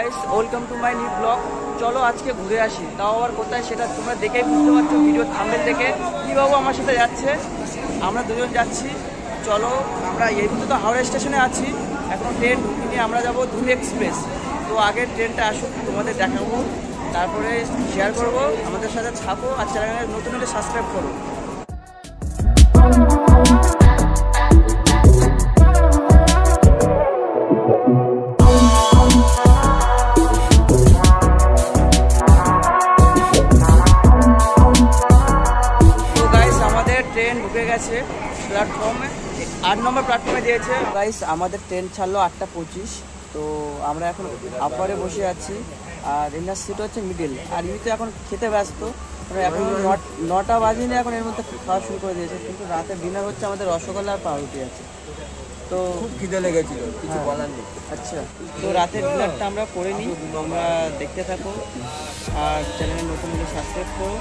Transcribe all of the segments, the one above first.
Guys, welcome to my new blog. চলো আজকে ঘুরে আসি, তাও আবার কোথায় সেটা তোমরা দেখেই বুঝতে পারছো ভিডিও থাম্বনেল দেখে। কি বাবু আমার সাথে যাচ্ছে, আমরা দুজন যাচ্ছি। চলো, আমরা এই তো হাওড়া স্টেশনে আছি, এখন ট্রেন ঢুকিনি, আমরা যাবো ধুলি এক্সপ্রেস। তো আগের ট্রেনটা আসুক, তোমাদের দেখাবো, তারপরে শেয়ার করবো। আমাদের সাথে থাকো আর চ্যানেলে নতুন হলে সাবস্ক্রাইব করো। ট্রেন ঢুকে গেছে প্ল্যাটফর্মে, 8 নম্বর প্ল্যাটফর্মে দিয়েছে। গাইস, আমাদের ট্রেন ছাড়লো 8:25। তো আমরা এখন আপারে বসে আছি, আর এনার সিট হচ্ছে মিডিল। আর ইনি তো এখন খেতে ব্যস্ত, এখন 9টা বাজিনি, এখন এর মধ্যে খাওয়া শুরু করে দিয়েছে। কিন্তু রাতে ডিনার হচ্ছে আমাদের রসগোল্লা আর পাউরুটি আছে। তো খুব খিদে লেগেছিল, কিছু বলার নেই। আচ্ছা, তো রাতের ডিনারটা আমরা করে নিই, তোমরা দেখতে থাকো আর চ্যানেলে নতুন হলে সাবস্ক্রাইব করো।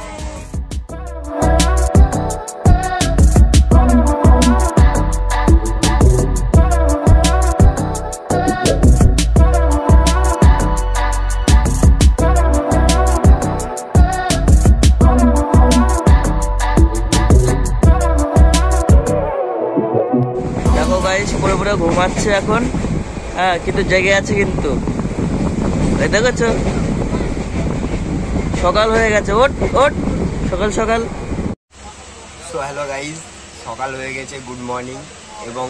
পুরো ঘুমাচ্ছে এখন, হ্যাঁ, কিন্তু জেগে আছে। কিন্তু দেখেছো, সকাল হয়ে গেছে। ওট ওট, সকাল সকাল। সো হ্যালো গাইজ, সকাল হয়ে গেছে, গুড মর্নিং। এবং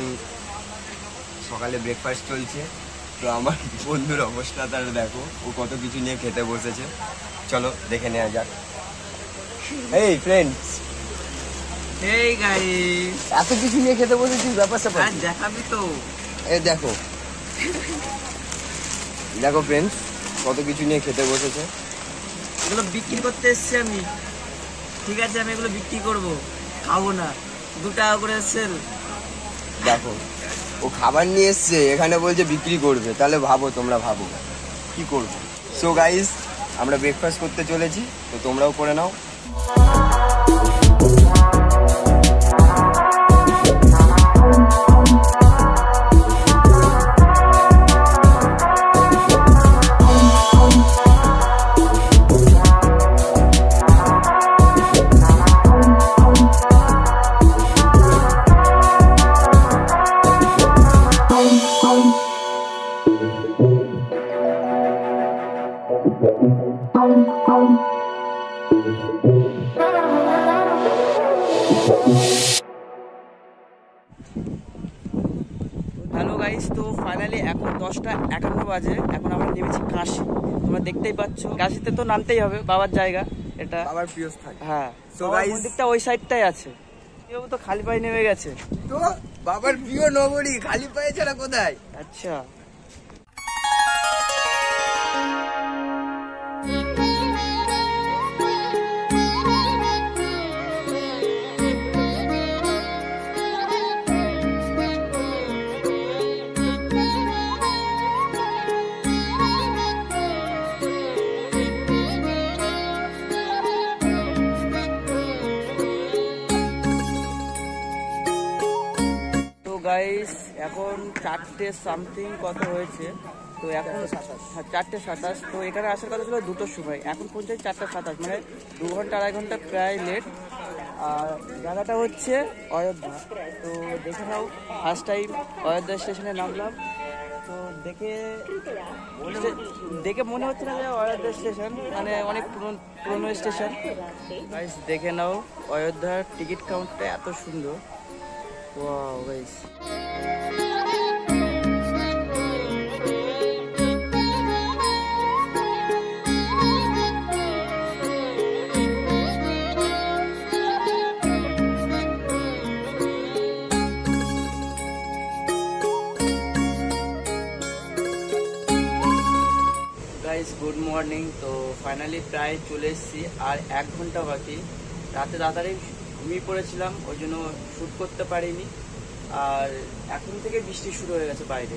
সকালে ব্রেকফাস্ট চলছে। তো আমার বন্ধুর অবস্থা তার দেখো, ও কত কিছু নিয়ে খেতে বসেছে। চলো দেখে নেওয়া যাক। এই ফ্রেন্ডস, এই গাইস, এত কিছু নিয়ে খেতে বসেছিস, ব্যাপার স্যাপার দেখাবি তো। এই দেখো দেখো ফ্রেন্ডস, কত কিছু নিয়ে খেতে বসেছে। এগুলো বিক্রি করতে এসছি আমি, ঠিক আছে? আমি এগুলো বিক্রি করব, খাবো না। 2 টাকা করে সেল। দেখো, ও খাবার নিয়ে এসছে, এখানে বলছে বিক্রি করবে। তাহলে ভাবো, তোমরা ভাবো কি করবো। সো গাইস, আমরা ব্রেকফাস্ট করতে চলেছি, তো তোমরাও করে নাও। হ্যালো গাইস, তো ফাইনালি এখন 10:51 বাজে। এখন আমরা নেমেছি কাশি, তোমরা দেখতেই পাচ্ছ। কাশিতে তো নামতেই হবে, বাবার জায়গা এটা, বাবার প্রিয় স্থান। হ্যাঁ, সো গাইস, মন্দিরটা ওই সাইডটাই আছে। তো খালি পায়ে নেমে গেছে। তো বাবার প্রিয় নগরী, খালি পায়ে ছাড়া কোথায়? আচ্ছা, গাইস এখন 4টে সামথিং কত হয়েছে। তো এখন 4:27। তো এখানে আসার কথা ছিল 2টোর সময়, এখন পৌঁছাই 4:27, মানে 2 ঘন্টা 2.5 ঘন্টা প্রায় লেট। আর জায়গাটা হচ্ছে অযোধ্যা। তো দেখে নাও, ফার্স্ট টাইম অযোধ্যা স্টেশনে নামলাম। তো দেখে মনে হচ্ছে না যে অযোধ্যা স্টেশন, মানে অনেক পুরনো স্টেশন। গাইস দেখে নাও, অযোধ্যার টিকিট কাউন্টারটা এত সুন্দর। Wow, guys. Guys good morning. তো ফাইনালি প্রায় চলে এসেছি, আর 1 ঘন্টা বাকি। রাতে তাড়াতাড়ি ঘুমিয়ে পড়েছিলাম, ওই জন্য শ্যুট করতে পারিনি। আর এখন থেকে বৃষ্টি শুরু হয়ে গেছে বাইরে।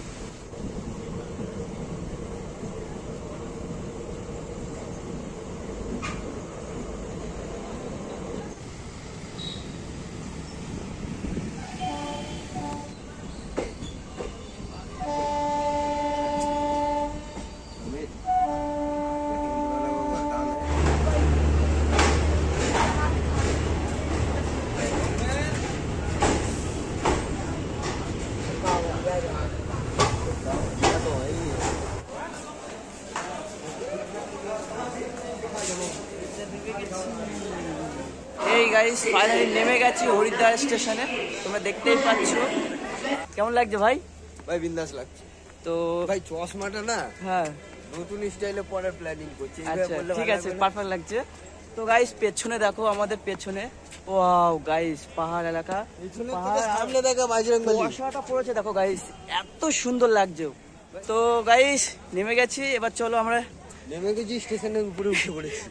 গাইস ফাইনালি নেমে গেছি হরিদ্বার স্টেশনে, তোমরা দেখতেই পাচ্ছ। কেমন লাগছে ভাই? ভাই বিন্দাস লাগছে তো ভাই। চশমাটা না হ্যাঁ নতুন স্টাইলে পরার প্ল্যানিং করছি। আচ্ছা ঠিক আছে, পারফেক্ট লাগছে। তো গাইস পেছনে দেখো, আমাদের পেছনে ওয়াও গাইস পাহাড় এলাকা, সামনে দেখা বাজরংবলী কুয়াশাটা পড়েছে দেখো গাইস, এত সুন্দর লাগছে। তো গাইস নেমে গেছি, এবার চলো আমরা নেমে গেছি, স্টেশনের উপরে উঠে পড়েছি।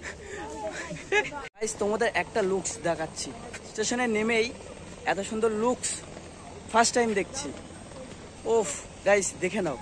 গাইস তোমাদের একটা লুকস দেখাচ্ছি, স্টেশনে নেমেই এত সুন্দর লুকস ফার্স্ট টাইম দেখছি। ওফ গাইস দেখে নাও।